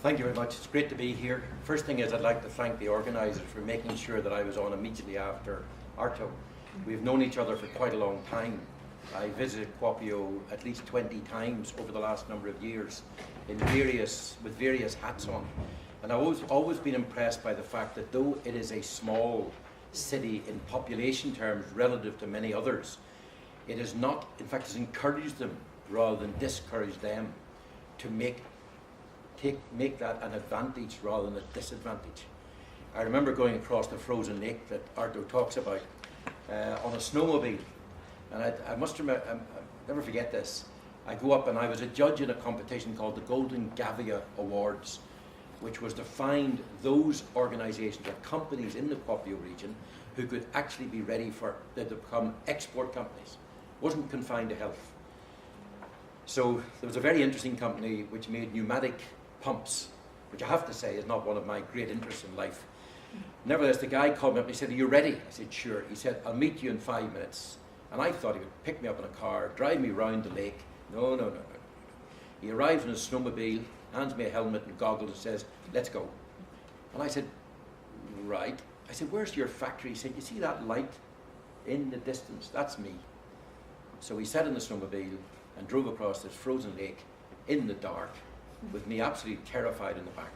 Thank you very much. It's great to be here. First thing is I'd like to thank the organisers for making sure that I was on immediately after Arto. We've known each other for quite a long time. I visited Kuopio at least 20 times over the last number of years with various hats on. And I've always been impressed by the fact that though it is a small city in population terms relative to many others, it is not, in fact, it's encouraged them rather than discouraged them to make that an advantage rather than a disadvantage. I remember going across the frozen lake that Arto talks about on a snowmobile, and I must remember, I'll never forget this. I go up and I was a judge in a competition called the Golden Gavia Awards, which was to find those organisations or companies in the Kuopio region who could actually be ready to become export companies. It wasn't confined to health. So there was a very interesting company which made pneumatic pumps, which I have to say is not one of my great interests in life. Nevertheless, the guy called me up and he said, "Are you ready?" I said, "Sure." He said, "I'll meet you in 5 minutes." And I thought he would pick me up in a car, drive me round the lake. No. He arrives in his snowmobile, hands me a helmet and goggles and says, "Let's go." And I said, "Right." I said, "Where's your factory?" He said, "You see that light in the distance? That's me." So he sat in the snowmobile and drove across this frozen lake in the dark, with me absolutely terrified in the back.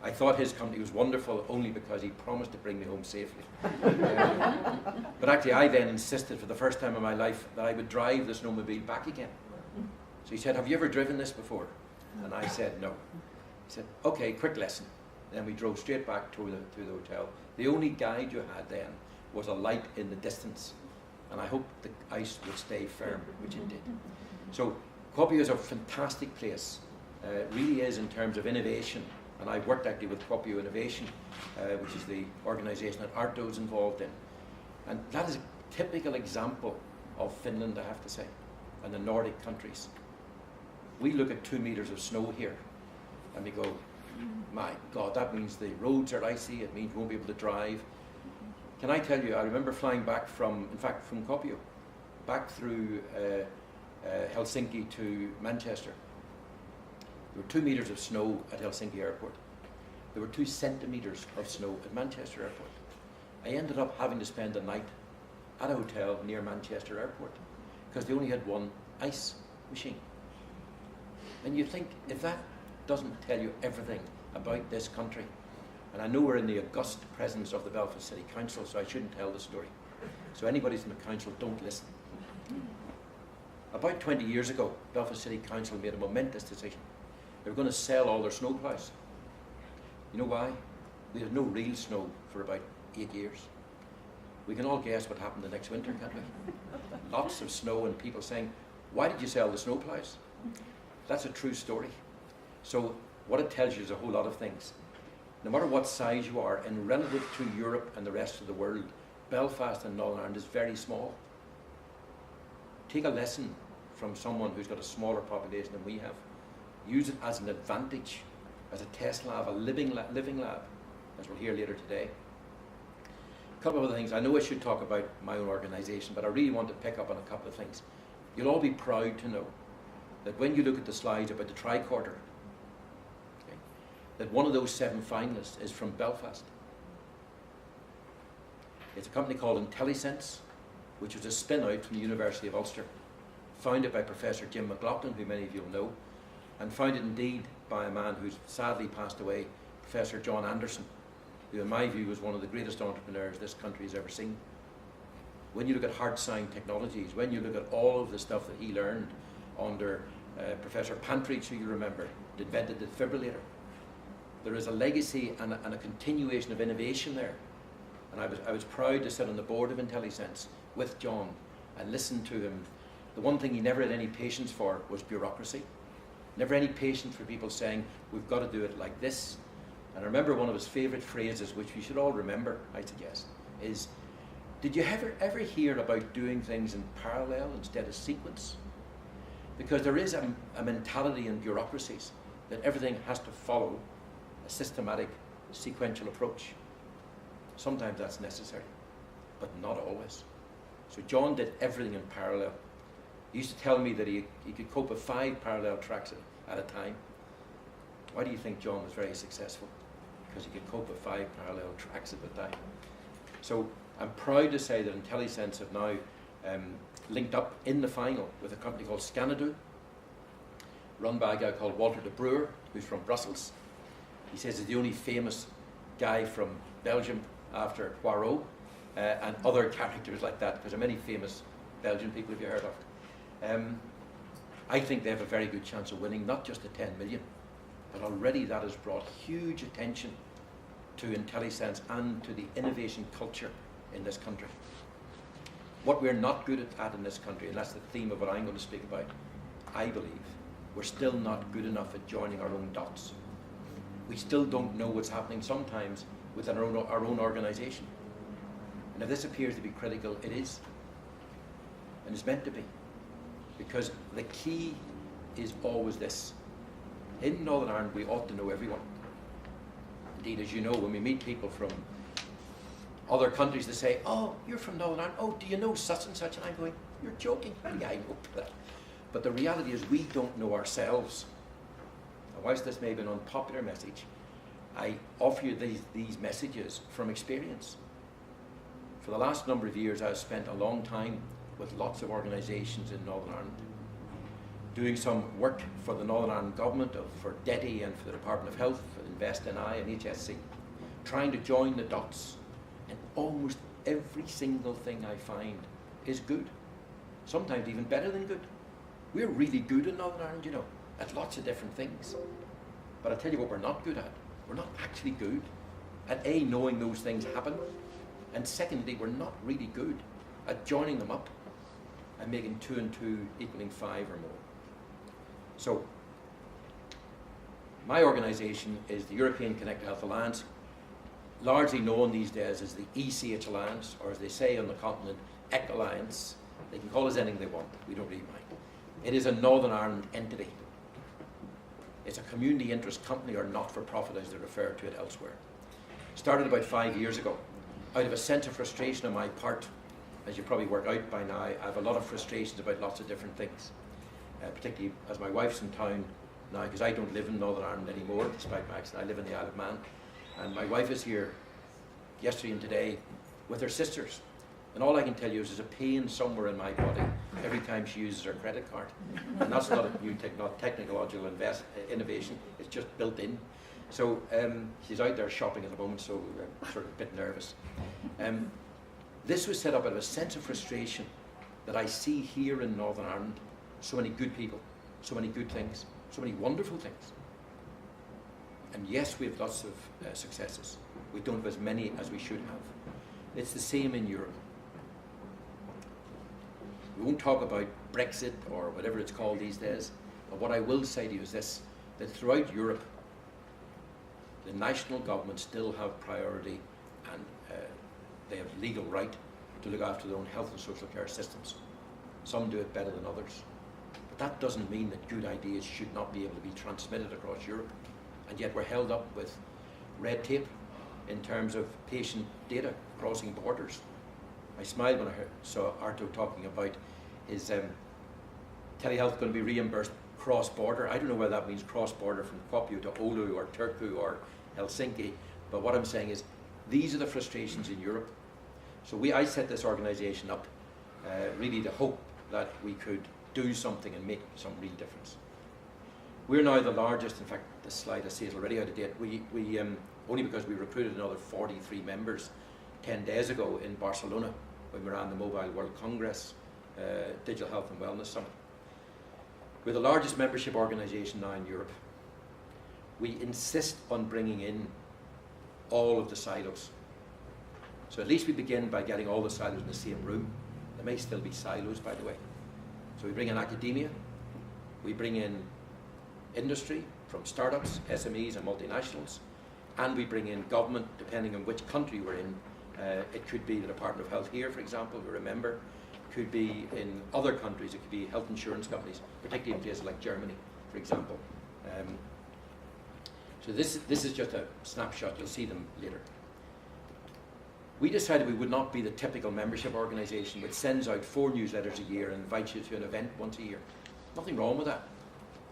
I thought his company was wonderful only because he promised to bring me home safely. But actually I then insisted for the first time in my life that I would drive the snowmobile back again. So he said, "Have you ever driven this before?" And I said, "No." He said, "Okay, quick lesson." Then we drove straight back to the hotel. The only guide you had then was a light in the distance, and I hoped the ice would stay firm, which it did. So Kuopio is a fantastic place. It really is in terms of innovation. And I've worked actually with Kuopio Innovation, which is the organisation that Arto is involved in. And that is a typical example of Finland, I have to say, and the Nordic countries. We look at 2 meters of snow here, and we go, my God, that means the roads are icy, it means we won't be able to drive. Can I tell you, I remember flying back from Kuopio, back through Helsinki to Manchester. There were 2 meters of snow at Helsinki Airport. There were 2 centimeters of snow at Manchester Airport. I ended up having to spend the night at a hotel near Manchester Airport because they only had one ice machine. And you think, if that doesn't tell you everything about this country, and I know we're in the august presence of the Belfast City Council, so I shouldn't tell the story. So anybody from the council, don't listen. About 20 years ago, Belfast City Council made a momentous decision. They were going to sell all their snow ploughs. You know why? We had no real snow for about 8 years. We can all guess what happened the next winter, can't we? Lots of snow and people saying, "Why did you sell the snow ploughs?" That's a true story. So what it tells you is a whole lot of things. No matter what size you are, and relative to Europe and the rest of the world, Belfast and Northern Ireland is very small. Take a lesson from someone who's got a smaller population than we have. Use it as an advantage, as a test lab, a living lab, as we'll hear later today. A couple of other things. I know I should talk about my own organisation, but I really want to pick up on a couple of things. You'll all be proud to know that when you look at the slides about the tricorder, okay, that one of those 7 finalists is from Belfast. It's a company called IntelliSense, which was a spin-out from the University of Ulster, founded by Professor Jim McLaughlin, who many of you will know, and founded indeed by a man who's sadly passed away, Professor John Anderson, who in my view was one of the greatest entrepreneurs this country has ever seen. When you look at hard sign technologies, when you look at all of the stuff that he learned under Professor Pantridge, who you remember, invented the defibrillator, there is a legacy and a continuation of innovation there. And I was proud to sit on the board of IntelliSense with John and listen to him. The one thing he never had any patience for was bureaucracy. Never any patience for people saying, "We've got to do it like this." And I remember one of his favourite phrases, which we should all remember, I suggest, is, "Did you ever hear about doing things in parallel instead of sequence?" Because there is a mentality in bureaucracies that everything has to follow a systematic, sequential approach. Sometimes that's necessary, but not always. So John did everything in parallel. He used to tell me that he could cope with 5 parallel tracks at a time. Why do you think John was very successful? Because he could cope with 5 parallel tracks at the time. So I'm proud to say that IntelliSense have now linked up in the final with a company called Scanadu, run by a guy called Walter de Breuer, who's from Brussels. He says he's the only famous guy from Belgium after Poirot, and other characters like that, because there are many famous Belgian people have you heard of. I think they have a very good chance of winning, not just the 10 million, but already that has brought huge attention to IntelliSense and to the innovation culture in this country. What we're not good at in this country, and that's the theme of what I'm going to speak about, I believe, we're still not good enough at joining our own dots. We still don't know what's happening sometimes within our own organisation. And if this appears to be critical, it is. And it's meant to be. Because the key is always this. In Northern Ireland, we ought to know everyone. Indeed, as you know, when we meet people from other countries, they say, oh, you're from Northern Ireland. Oh, do you know such and such? And I'm going, you're joking. Yeah, I know that. But the reality is we don't know ourselves. And whilst this may be an unpopular message, I offer you these messages from experience. For the last number of years, I've spent a long time with lots of organisations in Northern Ireland, doing some work for the Northern Ireland Government, for DETI and for the Department of Health, for Invest NI and HSC, trying to join the dots. And almost every single thing I find is good, sometimes even better than good. We're really good in Northern Ireland, you know, at lots of different things. But I'll tell you what we're not good at. We're not actually good at A, knowing those things happen, and secondly, we're not really good at joining them up and making 2 and 2 equaling 5 or more. So, my organisation is the European Connected Health Alliance, largely known these days as the ECH Alliance, or as they say on the continent, EC Alliance. They can call us anything they want, we don't really mind. It is a Northern Ireland entity. It's a community interest company or not-for-profit as they refer to it elsewhere. Started about 5 years ago, out of a sense of frustration on my part. As you probably work out by now, I have a lot of frustrations about lots of different things, particularly as my wife's in town now, because I don't live in Northern Ireland anymore, despite my accent. I live in the Isle of Man, and my wife is here yesterday and today with her sisters. And all I can tell you is there's a pain somewhere in my body every time she uses her credit card. And that's not a new technological innovation, it's just built in. So she's out there shopping at the moment, so we're sort of a bit nervous. This was set up out of a sense of frustration that I see here in Northern Ireland. So many good people, so many good things, so many wonderful things. And yes, we have lots of successes. We don't have as many as we should have. It's the same in Europe. We won't talk about Brexit or whatever it's called these days, but what I will say to you is this, that throughout Europe, the national governments still have priority and they have legal right to look after their own health and social care systems. Some do it better than others. But that doesn't mean that good ideas should not be able to be transmitted across Europe. And yet we're held up with red tape in terms of patient data crossing borders. I smiled when I saw Arto talking about his telehealth going to be reimbursed cross-border. I don't know whether that means cross-border from Kuopio to Oulu or Turku or Helsinki, but what I'm saying is these are the frustrations in Europe. So I set this organisation up really to hope that we could do something and make some real difference. We're now the largest, in fact this slide I see is already out of date, we only because we recruited another 43 members 10 days ago in Barcelona when we ran the Mobile World Congress, Digital Health and Wellness Summit. We're the largest membership organisation now in Europe. We insist on bringing in all of the silos. So at least we begin by getting all the silos in the same room. There may still be silos, by the way. So we bring in academia, we bring in industry from startups, SMEs and multinationals, and we bring in government depending on which country we're in. It could be the Department of Health here, for example, who remember. It could be in other countries, it could be health insurance companies, particularly in places like Germany, for example. So this is just a snapshot, you'll see them later. We decided we would not be the typical membership organisation which sends out 4 newsletters a year and invites you to an event once a year. Nothing wrong with that.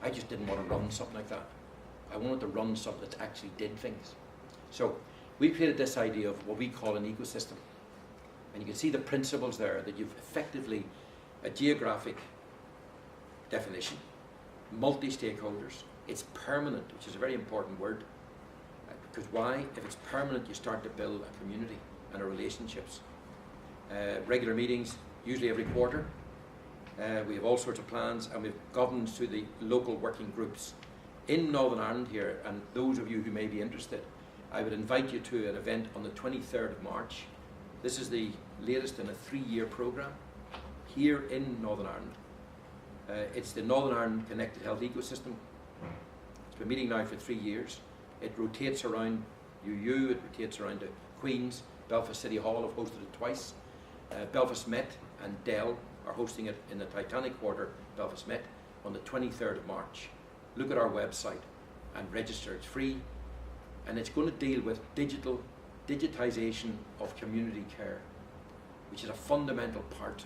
I just didn't want to run something like that. I wanted to run something that actually did things. So we created this idea of what we call an ecosystem. And you can see the principles there, that you've effectively a geographic definition, multi-stakeholders, it's permanent, which is a very important word. Because why? If it's permanent, you start to build a community and a relationships. Regular meetings, usually every quarter. We have all sorts of plans, and we have governance through the local working groups. In Northern Ireland here, and those of you who may be interested, I would invite you to an event on the 23rd of March. This is the latest in a 3-year programme here in Northern Ireland. It's the Northern Ireland Connected Health Ecosystem. It's been meeting now for 3 years. It rotates around UU, it rotates around the Queen's, Belfast City Hall have hosted it twice. Belfast Met and Dell are hosting it in the Titanic Quarter, Belfast Met, on the 23rd of March. Look at our website and register, it's free. And it's going to deal with digitization of community care, which is a fundamental part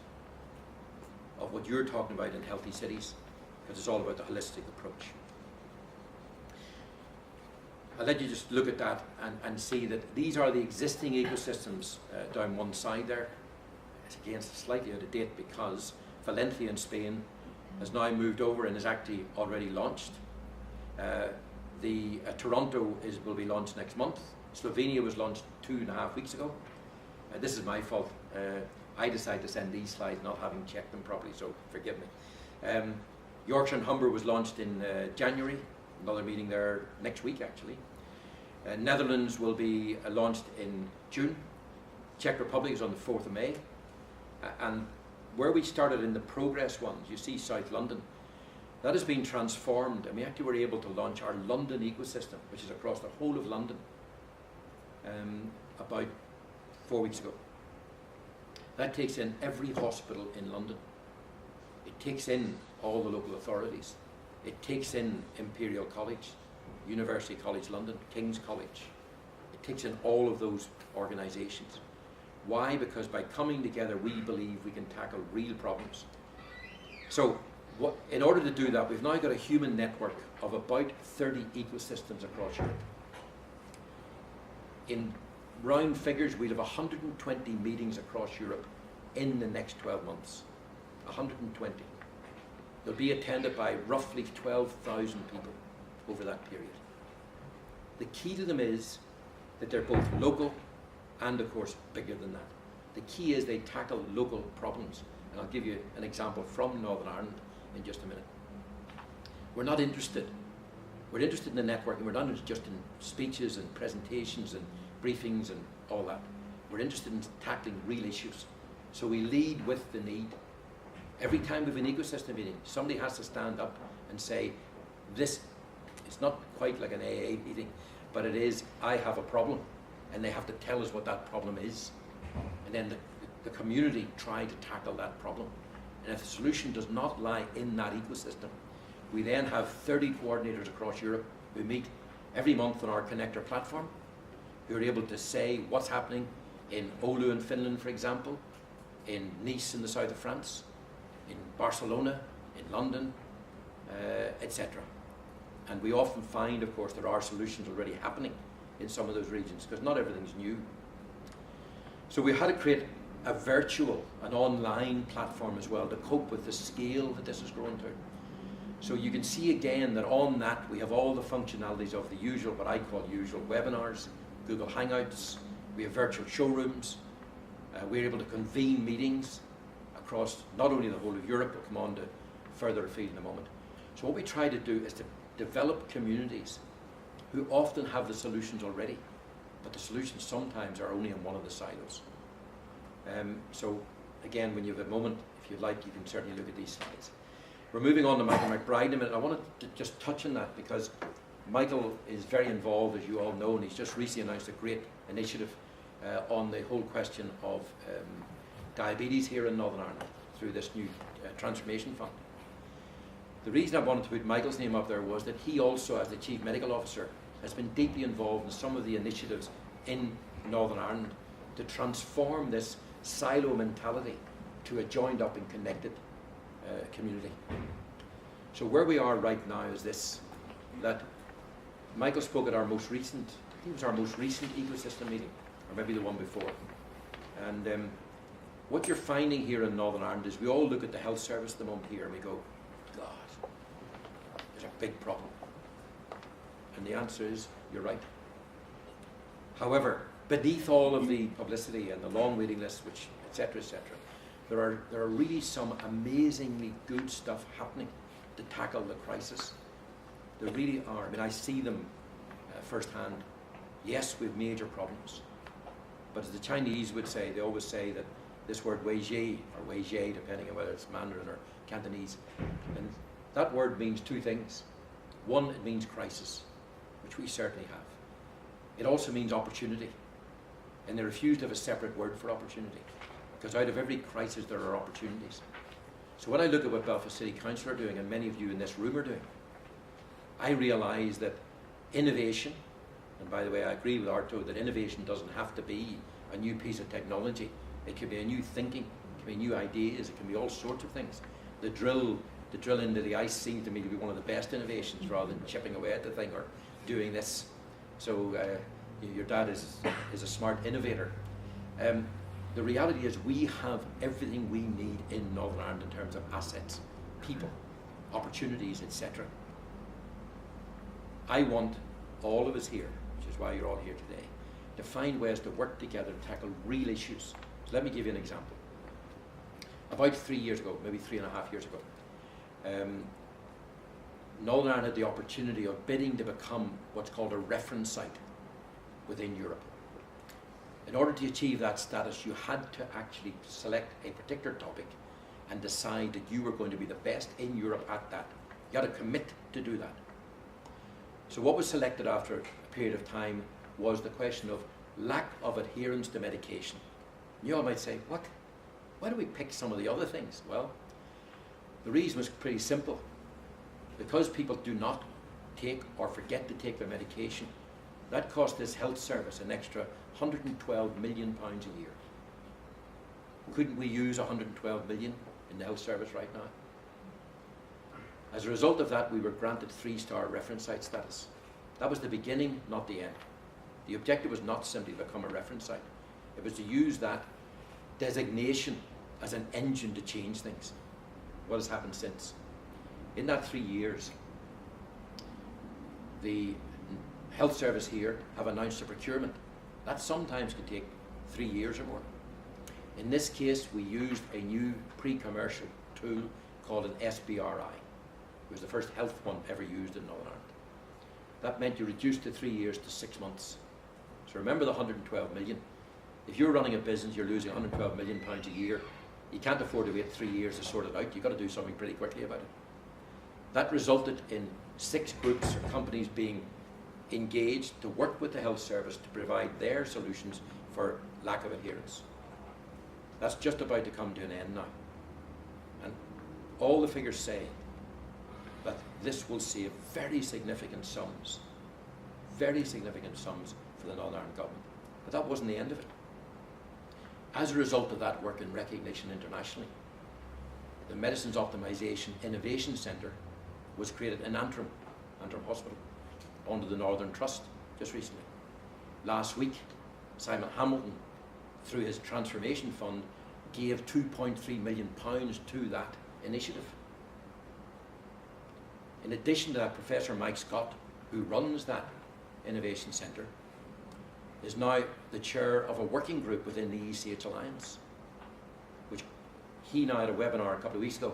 of what you're talking about in Healthy Cities, because it's all about the holistic approach. I'll let you just look at that and see that these are the existing ecosystems down one side there. It's again slightly out of date because Valencia in Spain has now moved over and is actually already launched. Toronto will be launched next month. Slovenia was launched 2.5 weeks ago. This is my fault. I decided to send these slides not having checked them properly, so forgive me. Yorkshire and Humber was launched in January. Another meeting there next week actually. Netherlands will be launched in June. Czech Republic is on the 4th of May. And where we started in the progress ones, you see South London, that has been transformed, and we actually were able to launch our London ecosystem, which is across the whole of London, about 4 weeks ago. That takes in every hospital in London. It takes in all the local authorities. It takes in Imperial College, University College London, King's College. It takes in all of those organisations. Why? Because by coming together, we believe we can tackle real problems. So, in order to do that, we've now got a human network of about 30 ecosystems across Europe. In round figures, we'll have 120 meetings across Europe in the next 12 months. 120. They'll be attended by roughly 12,000 people over that period. The key to them is that they're both local and, of course, bigger than that. The key is they tackle local problems. And I'll give you an example from Northern Ireland in just a minute. We're not interested. We're interested in the network, and we're not interested just in speeches and presentations and briefings and all that. We're interested in tackling real issues. So we lead with the need. Every time we have an ecosystem meeting, somebody has to stand up and say, this, it's not quite like an AA meeting, but it is, I have a problem, and they have to tell us what that problem is. And then the community try to tackle that problem. And if the solution does not lie in that ecosystem, we then have 30 coordinators across Europe who meet every month on our connector platform, who are able to say what's happening in Oulu in Finland, for example, in Nice in the south of France, in Barcelona, in London, etc. And we often find, of course, there are solutions already happening in some of those regions, because not everything's new. So we had to create a virtual, an online platform as well to cope with the scale that this has grown to. So you can see again that on that we have all the functionalities of the usual, what I call usual webinars, Google Hangouts, we have virtual showrooms, we're able to convene meetings across not only the whole of Europe, but come on to further afield in a moment. So what we try to do is to develop communities who often have the solutions already, but the solutions sometimes are only in one of the silos. So again, when you have a moment, if you'd like, you can certainly look at these slides. We're moving on to Michael McBride in a minute. I wanted to just touch on that because Michael is very involved, as you all know, and he's just recently announced a great initiative on the whole question of diabetes here in Northern Ireland through this new transformation fund. The reason I wanted to put Michael's name up there was that he also, as the Chief Medical Officer, has been deeply involved in some of the initiatives in Northern Ireland to transform this silo mentality to a joined up and connected community. So where we are right now is this, that Michael spoke at our most recent, I think it was our most recent ecosystem meeting, or maybe the one before. And what you're finding here in Northern Ireland is we all look at the health service at the moment here and we go, God, there's a big problem. And the answer is, you're right. However, beneath all of the publicity and the long waiting lists, which, etc., there are really some amazingly good stuff happening to tackle the crisis. There really are. I mean, I see them firsthand. Yes, we have major problems. But as the Chinese would say, they always say that this word weijie, or weijie, depending on whether it's Mandarin or Cantonese, and that word means two things. One, it means crisis, which we certainly have. It also means opportunity. And they refuse to have a separate word for opportunity. Because out of every crisis there are opportunities. So when I look at what Belfast City Council are doing, and many of you in this room are doing, I realise that innovation, and by the way I agree with Arto that innovation doesn't have to be a new piece of technology. It can be a new thinking, it can be new ideas, it can be all sorts of things. The drill into the ice seems to me to be one of the best innovations rather than chipping away at the thing or doing this. So your dad is a smart innovator. The reality is we have everything we need in Northern Ireland in terms of assets, people, opportunities, etc. I want all of us here, which is why you're all here today, to find ways to work together to tackle real issues. So let me give you an example. About 3 years ago, maybe 3.5 years ago, Northern Ireland had the opportunity of bidding to become what's called a reference site within Europe. In order to achieve that status, you had to actually select a particular topic and decide that you were going to be the best in Europe at that. You had to commit to do that. So what was selected after a period of time was the question of lack of adherence to medication. You all might say, what? Why do we pick some of the other things? Well, the reason was pretty simple. Because people do not take or forget to take their medication, that cost this health service an extra £112 million a year. Couldn't we use 112 million in the health service right now? As a result of that, we were granted 3-star reference site status. That was the beginning, not the end. The objective was not simply to become a reference site. It was to use that designation as an engine to change things. What has happened since? In that 3 years, the health service here have announced a procurement. That sometimes could take 3 years or more. In this case, we used a new pre-commercial tool called an SBRI. It was the first health one ever used in Northern Ireland. That meant you reduced the 3 years to 6 months. So remember the 112 million. If you're running a business, you're losing 112 million pounds a year. You can't afford to wait 3 years to sort it out. You've got to do something pretty quickly about it. That resulted in 6 groups or companies being engaged to work with the health service to provide their solutions for lack of adherence. That's just about to come to an end now. And all the figures say that this will save very significant sums for the Northern Ireland government. But that wasn't the end of it. As a result of that work and recognition internationally, the Medicines Optimisation Innovation Centre was created in Antrim Hospital, under the Northern Trust just recently. Last week, Simon Hamilton, through his transformation fund, gave £2.3 million to that initiative. In addition to that, Professor Mike Scott, who runs that innovation centre, is now the chair of a working group within the ECH Alliance, which he now had a webinar a couple of weeks ago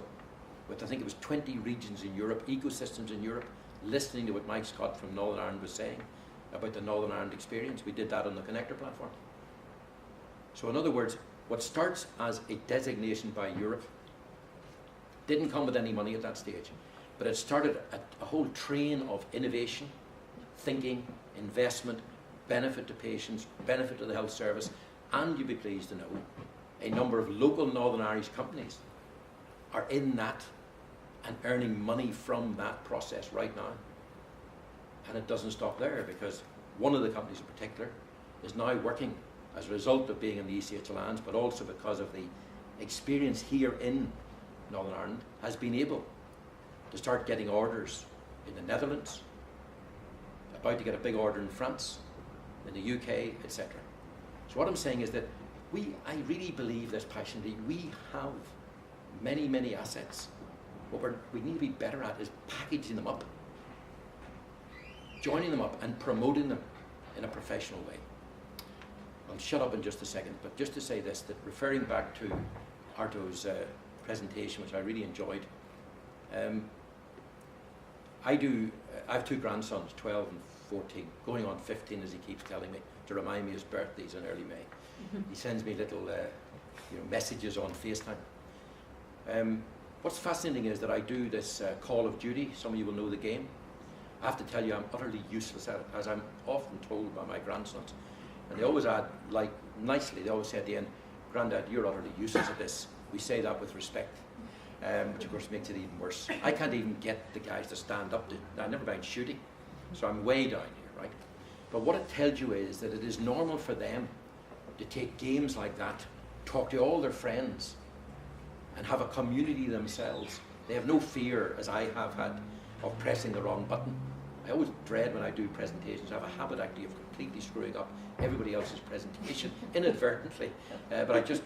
with, I think it was 20 regions in Europe, ecosystems in Europe, listening to what Mike Scott from Northern Ireland was saying about the Northern Ireland experience. We did that on the Connector platform. So in other words, what starts as a designation by Europe didn't come with any money at that stage, but it started a whole train of innovation, thinking, investment, benefit to patients, benefit to the health service, and you'd be pleased to know a number of local Northern Irish companies are in that and earning money from that process right now. And it doesn't stop there, because one of the companies in particular is now working as a result of being in the ECH Alliance, but also because of the experience here in Northern Ireland, has been able to start getting orders in the Netherlands, about to get a big order in France, in the UK, etc. So what I'm saying is that I really believe this passionately, we have many, many assets. What we need to be better at is packaging them up, joining them up and promoting them in a professional way. I'll shut up in just a second, but just to say this, that referring back to Arto's presentation, which I really enjoyed, I have two grandsons, 12 and 14, going on 15 as he keeps telling me, to remind me his birthday's in early May. He sends me little messages on FaceTime. What's fascinating is that I do this Call of Duty. Some of you will know the game. I have to tell you, I'm utterly useless at it, as I'm often told by my grandsons. And they always add, like, nicely, they always say at the end, "Grandad, you're utterly useless at this." We say that with respect, which of course makes it even worse. I can't even get the guys to stand up. I never mind shooting, so I'm way down here, right? But what it tells you is that it is normal for them to take games like that, talk to all their friends, and have a community themselves. They have no fear, as I have had, of pressing the wrong button. I always dread when I do presentations. I have a habit actually of completely screwing up everybody else's presentation inadvertently. But I just,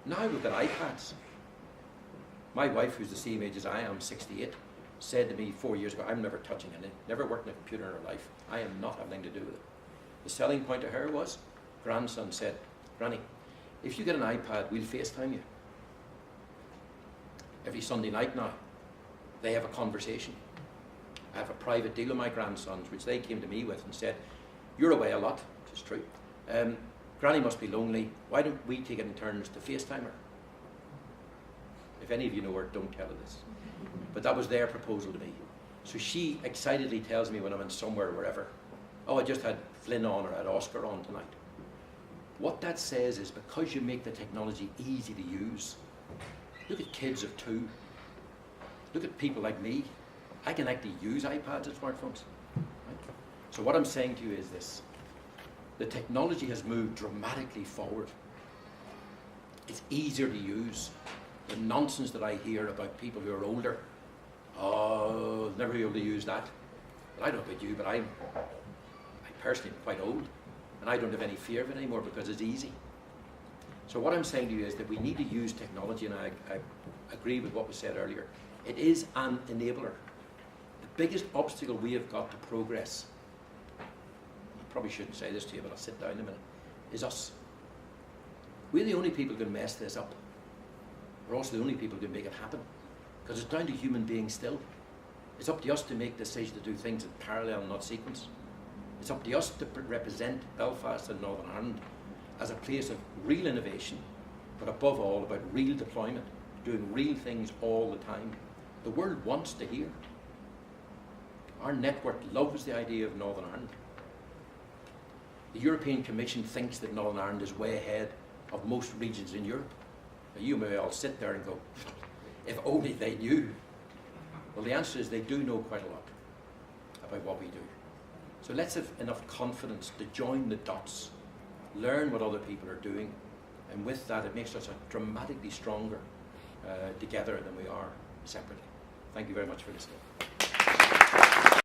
now we've got iPads. My wife, who's the same age as I am, 68, said to me 4 years ago, "I'm never touching it, never worked on a computer in her life. I am not having anything to do with it." The selling point to her was, grandson said, "Granny, if you get an iPad, we'll FaceTime you." Every Sunday night now, they have a conversation. I have a private deal with my grandsons, which they came to me with and said, "You're away a lot," which is true. "Granny must be lonely. Why don't we take it in turns to FaceTime her?" If any of you know her, don't tell her this. But that was their proposal to me. So she excitedly tells me when I'm in somewhere or wherever, "Oh, I just had Flynn on, or I had Oscar on tonight." What that says is, because you make the technology easy to use, look at kids of 2. Look at people like me. I can actually use iPads and smartphones. Right? So what I'm saying to you is this. The technology has moved dramatically forward. It's easier to use. The nonsense that I hear about people who are older, "Oh, never be able to use that." But I don't know about you, but I personally am quite old, and I don't have any fear of it anymore because it's easy. So what I'm saying to you is that we need to use technology, and I agree with what was said earlier. It is an enabler. The biggest obstacle we have got to progress, I probably shouldn't say this to you, but I'll sit down in a minute, is us. We're the only people who can mess this up. We're also the only people who can make it happen, because it's down to human beings still. It's up to us to make decisions to do things in parallel, not sequence. It's up to us to represent Belfast and Northern Ireland as a place of real innovation, but above all about real deployment, doing real things all the time. The world wants to hear. Our network loves the idea of Northern Ireland. The European Commission thinks that Northern Ireland is way ahead of most regions in Europe. Now, you may all sit there and go, "If only they knew." Well, the answer is they do know quite a lot about what we do. So let's have enough confidence to join the dots, learn what other people are doing, and with that it makes us dramatically stronger together than we are separately. Thank you very much for listening.